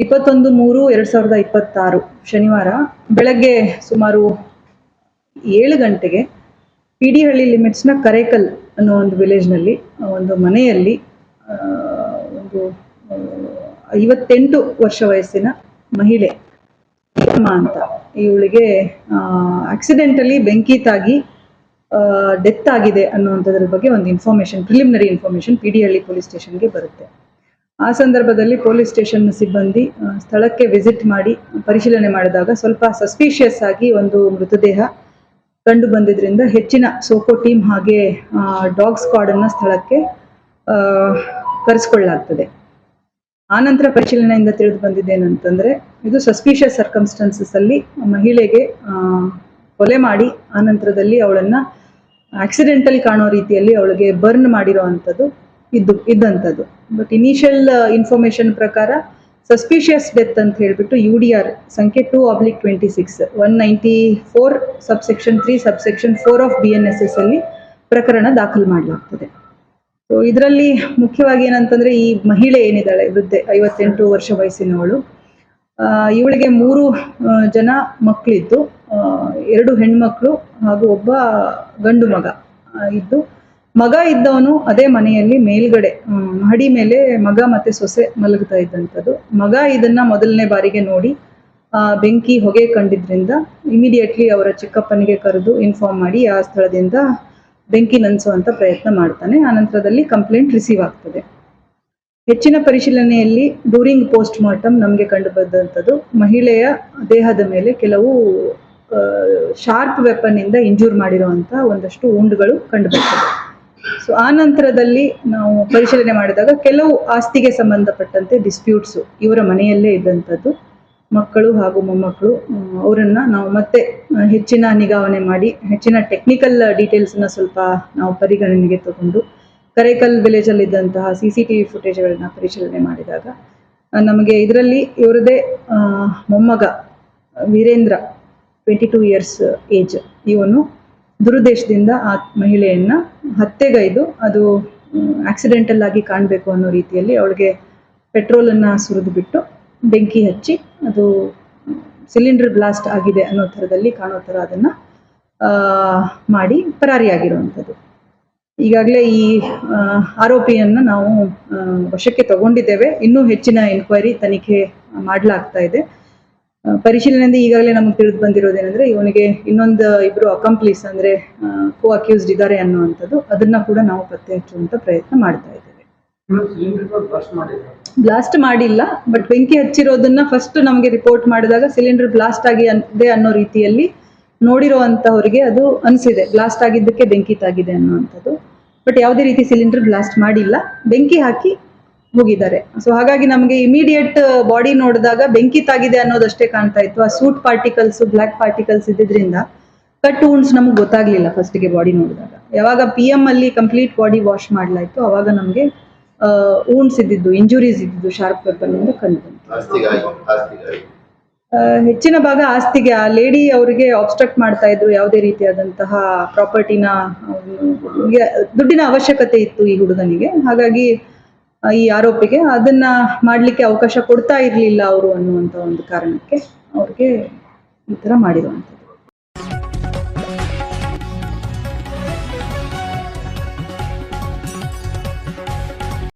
21/3/2026 ಶನಿವಾರ ಬೆಳಗ್ಗೆ ಸುಮಾರು 7 ಗಂಟೆಗೆ ಪಿಡಿಹಳ್ಳಿ ಲಿಮಿಟ್ಸ್ನ ಕರೇಕಲ್ ಅನ್ನೋ ಒಂದು ವಿಲೇಜ್ನಲ್ಲಿ ಒಂದು ಮನೆಯಲ್ಲಿ ಒಂದು 58 ವರ್ಷ ವಯಸ್ಸಿನ ಮಹಿಳೆ ಅಂತ ಇವಳಿಗೆ ಆಕ್ಸಿಡೆಂಟಲಿ ಬೆಂಕಿ ತಾಗಿ ಡೆತ್ ಆಗಿದೆ ಅನ್ನುವಂಥದ್ರ ಬಗ್ಗೆ ಒಂದು ಪ್ರಿಲಿಮಿನರಿ ಇನ್ಫಾರ್ಮೇಶನ್ ಪಿಡಿಹಳ್ಳಿ ಪೊಲೀಸ್ ಸ್ಟೇಷನ್ಗೆ ಬರುತ್ತೆ. ಆ ಸಂದರ್ಭದಲ್ಲಿ ಪೊಲೀಸ್ ಸ್ಟೇಷನ್ ಸಿಬ್ಬಂದಿ ಸ್ಥಳಕ್ಕೆ ವಿಸಿಟ್ ಮಾಡಿ ಪರಿಶೀಲನೆ ಮಾಡಿದಾಗ ಸ್ವಲ್ಪ ಸಸ್ಪಿಷಿಯಸ್ ಆಗಿ ಒಂದು ಮೃತದೇಹ ಕಂಡು ಬಂದಿದ್ರಿಂದ ಹೆಚ್ಚಿನ ಸೋಕೋ ಟೀಮ್ ಹಾಗೆ ಡಾಗ್ ಸ್ಕ್ವಾಡ್ ಅನ್ನ ಸ್ಥಳಕ್ಕೆ ಕರೆಸಿಕೊಳ್ಳಲಾಗ್ತದೆ. ಆನಂತರ ಪರಿಶೀಲನೆಯಿಂದ ತಿಳಿದು ಬಂದಿದ್ದೇನಂತಂದ್ರೆ ಇದು ಸಸ್ಪಿಷಿಯಸ್ ಸರ್ಕಮ್ಸ್ಟೆನ್ಸಸ್ ಅಲ್ಲಿ ಮಹಿಳೆಗೆ ಕೊಲೆ ಮಾಡಿ ಆನಂತರದಲ್ಲಿ ಅವಳನ್ನ ಆಕ್ಸಿಡೆಂಟಲ್ ಕಾಣೋ ರೀತಿಯಲ್ಲಿ ಅವಳಿಗೆ ಬರ್ನ್ ಮಾಡಿರೋವಂಥದ್ದು ಇದ್ದಂಥದ್ದು. ಬಟ್ ಇನಿಷಿಯಲ್ ಇನ್ಫಾರ್ಮೇಶನ್ ಪ್ರಕಾರ ಸಸ್ಪಿಷಿಯಸ್ ಡೆತ್ ಅಂತ ಹೇಳ್ಬಿಟ್ಟು UDR ಸಂಖ್ಯೆ 2/26 194 ಸಬ್ಸೆಕ್ಷನ್ 3 ಸಬ್ಸೆಕ್ಷನ್ 4 ಆಫ್ BNSS ಅಲ್ಲಿ ಪ್ರಕರಣ ದಾಖಲು ಮಾಡಲಾಗ್ತದೆ. ಸೊ ಇದರಲ್ಲಿ ಮುಖ್ಯವಾಗಿ ಏನಂತಂದ್ರೆ ಈ ಮಹಿಳೆ ಏನಿದ್ದಾಳೆ ವೃದ್ಧೆ 58 ವರ್ಷ ವಯಸ್ಸಿನವಳು, ಇವಳಿಗೆ 3 ಜನ ಮಕ್ಕಳಿದ್ದು 2 ಹೆಣ್ಮಕ್ಳು ಹಾಗೂ ಒಬ್ಬ ಗಂಡು ಮಗ ಇದ್ದು, ಮಗ ಇದ್ದವನು ಅದೇ ಮನೆಯಲ್ಲಿ ಮೇಲ್ಗಡೆ ಮಹಡಿ ಮೇಲೆ ಮಗ ಮತ್ತೆ ಸೊಸೆ ಮಲಗ್ತಾ ಇದ್ದಂಥದ್ದು. ಮಗ ಇದನ್ನ ಮೊದಲನೇ ಬಾರಿಗೆ ನೋಡಿ ಬೆಂಕಿ ಹೊಗೆ ಕಂಡಿದ್ರಿಂದ ಇಮಿಡಿಯೇಟ್ಲಿ ಅವರ ಚಿಕ್ಕಪ್ಪನಿಗೆ ಕರೆದು ಇನ್ಫಾರ್ಮ್ ಮಾಡಿ ಆ ಸ್ಥಳದಿಂದ ಬೆಂಕಿ ನಂದಿಸುವಂತ ಪ್ರಯತ್ನ ಮಾಡ್ತಾನೆ. ಆನಂತರದಲ್ಲಿ ಕಂಪ್ಲೇಂಟ್ ರಿಸೀವ್ ಆಗ್ತದೆ. ಹೆಚ್ಚಿನ ಪರಿಶೀಲನೆಯಲ್ಲಿ ಡ್ಯೂರಿಂಗ್ ಪೋಸ್ಟ್ ಮಾರ್ಟಮ್ ನಮಗೆ ಕಂಡು ಬಂದಂಥದ್ದು ಮಹಿಳೆಯ ದೇಹದ ಮೇಲೆ ಕೆಲವು ಶಾರ್ಪ್ ವೆಪನ್ ಇಂದ ಇಂಜೂರ್ ಮಾಡಿರುವಂತ ಒಂದಷ್ಟು ಉಂಡುಗಳು ಕಂಡು ಬರ್ತದೆ. ಸೊ ಆ ನಂತರದಲ್ಲಿ ನಾವು ಪರಿಶೀಲನೆ ಮಾಡಿದಾಗ ಕೆಲವು ಆಸ್ತಿಗೆ ಸಂಬಂಧಪಟ್ಟಂತೆ ಡಿಸ್ಪ್ಯೂಟ್ಸ್ ಇವರ ಮನೆಯಲ್ಲೇ ಇದ್ದಂಥದ್ದು, ಮಕ್ಕಳು ಹಾಗೂ ಮೊಮ್ಮಕ್ಕಳು, ಅವರನ್ನ ನಾವು ಮತ್ತೆ ಹೆಚ್ಚಿನ ನಿಗಾವಣೆ ಮಾಡಿ ಹೆಚ್ಚಿನ ಟೆಕ್ನಿಕಲ್ ಡೀಟೇಲ್ಸ್ನ ಸ್ವಲ್ಪ ನಾವು ಪರಿಗಣನೆಗೆ ತಗೊಂಡು ಕರೇಕಲ್ ವಿಲೇಜ್ ಅಲ್ಲಿ ಇದ್ದಂತಹ CCTV ಫುಟೇಜ್ಗಳನ್ನ ಪರಿಶೀಲನೆ ಮಾಡಿದಾಗ ನಮಗೆ ಇದರಲ್ಲಿ ಇವರದೇ ಮೊಮ್ಮಗ ವೀರೇಂದ್ರ 22 ಇಯರ್ಸ್ ಏಜ್, ಇವನು ದುರುದ್ದೇಶದಿಂದ ಆ ಮಹಿಳೆಯನ್ನ ಹತ್ಯೆಗೈದು ಅದು ಆಕ್ಸಿಡೆಂಟಲ್ ಆಗಿ ಕಾಣಬೇಕು ಅನ್ನೋ ರೀತಿಯಲ್ಲಿ ಅವಳಿಗೆ ಪೆಟ್ರೋಲ್ ಅನ್ನ ಸುರಿದು ಬಿಟ್ಟು ಬೆಂಕಿ ಹಚ್ಚಿ ಅದು ಸಿಲಿಂಡರ್ ಬ್ಲಾಸ್ಟ್ ಆಗಿದೆ ಅನ್ನೋ ಥರದಲ್ಲಿ ಕಾಣೋ ಥರ ಅದನ್ನ ಮಾಡಿ ಪರಾರಿಯಾಗಿರುವಂಥದ್ದು. ಈಗಾಗಲೇ ಈ ಆರೋಪಿಯನ್ನ ನಾವು ವಶಕ್ಕೆ ತಗೊಂಡಿದ್ದೇವೆ. ಇನ್ನೂ ಹೆಚ್ಚಿನ ಎನ್ಕ್ವೈರಿ ತನಿಖೆ ಮಾಡಲಾಗ್ತಾ ಇದೆ. ಪರಿಶೀಲನೆಯಿಂದ ಈಗಾಗಲೇ ನಮಗೆ ತಿಳಿದು ಬಂದಿರೋದೇನೆಂದ್ರೆ ಇವನಿಗೆ ಇನ್ನೊಂದು 2 ಅಕಂಪ್ಲೀಸ್ ಅಂದ್ರೆ ಕೋ ಅಕ್ಯೂಸ್ಡ್ ಇದ್ದಾರೆ ಅನ್ನುವಂಥದ್ದು, ಅದನ್ನ ಕೂಡ ನಾವು ಪತ್ತೆ ಹಚ್ಚುವಂತ ಪ್ರಯತ್ನ ಮಾಡ್ತಾ ಇದ್ದೇವೆ. ಬ್ಲಾಸ್ಟ್ ಮಾಡಿಲ್ಲ, ಬಟ್ ಬೆಂಕಿ ಹಚ್ಚಿರೋದನ್ನ ಫಸ್ಟ್ ನಮಗೆ ರಿಪೋರ್ಟ್ ಮಾಡಿದಾಗ ಸಿಲಿಂಡರ್ ಬ್ಲಾಸ್ಟ್ ಆಗಿದೆ ಅನ್ನೋ ರೀತಿಯಲ್ಲಿ ನೋಡಿರುವಂತಹವರಿಗೆ ಅದು ಅನಿಸಿದೆ ಬ್ಲಾಸ್ಟ್ ಆಗಿದ್ದಕ್ಕೆ ಬೆಂಕಿ ತಾಗಿದೆ ಅನ್ನುವಂಥದ್ದು. ಬಟ್ ಯಾವುದೇ ರೀತಿ ಸಿಲಿಂಡರ್ ಬ್ಲಾಸ್ಟ್ ಮಾಡಿಲ್ಲ, ಬೆಂಕಿ ಹಾಕಿ ಹೋಗಿದ್ದಾರೆ. ಸೊ ಹಾಗಾಗಿ ನಮಗೆ ಇಮಿಡಿಯೇಟ್ ಬಾಡಿ ನೋಡಿದಾಗ ಬೆಂಕಿ ತಾಗಿದೆ ಅನ್ನೋದಷ್ಟೇ ಕಾಣ್ತಾ ಇತ್ತು. ಆ ಸೂಟ್ ಪಾರ್ಟಿಕಲ್ಸ್, ಬ್ಲಾಕ್ ಪಾರ್ಟಿಕಲ್ಸ್ ಇದ್ದಿದ್ರಿಂದ ಕಟ್ ವೂಂಡ್ಸ್ ನಮ್ಗೆ ಗೊತ್ತಾಗ್ಲಿಲ್ಲ ಫಸ್ಟ್ಗೆ ಬಾಡಿ ನೋಡಿದಾಗ. ಯಾವಾಗ PM ಅಲ್ಲಿ ಕಂಪ್ಲೀಟ್ ಬಾಡಿ ವಾಶ್ ಮಾಡ್ಲಾಯ್ತು ಅವಾಗ ನಮ್ಗೆ ವೂಂಡ್ಸ್ ಇದ್ದಿದ್ದು, ಇಂಜುರೀಸ್ ಇದ್ದಿದ್ದು ಶಾರ್ಪ್ ವೆಪನ್ ಇಂದ ಕಂಡು ಬಂತು. ಹೆಚ್ಚಿನ ಭಾಗ ಆಸ್ತಿಗೆ, ಆ ಲೇಡಿ ಅವರಿಗೆ ಆಬ್ಸ್ಟ್ರಕ್ಟ್ ಮಾಡ್ತಾ ಇದ್ರು, ಯಾವುದೇ ರೀತಿಯಾದಂತಹ ಪ್ರಾಪರ್ಟಿನ, ದುಡ್ಡಿನ ಅವಶ್ಯಕತೆ ಇತ್ತು ಈ ಹುಡುಗನಿಗೆ. ಹಾಗಾಗಿ ಈ ಆರೋಪಿಗೆ ಅದನ್ನ ಮಾಡ್ಲಿಕ್ಕೆ ಅವಕಾಶ ಕೊಡ್ತಾ ಇರ್ಲಿಲ್ಲ ಅವರು ಅನ್ನುವಂತ ಒಂದು ಕಾರಣಕ್ಕೆ ಅವ್ರಿಗೆ ಈ ತರ ಮಾಡಿರುವಂಥದ್ದು.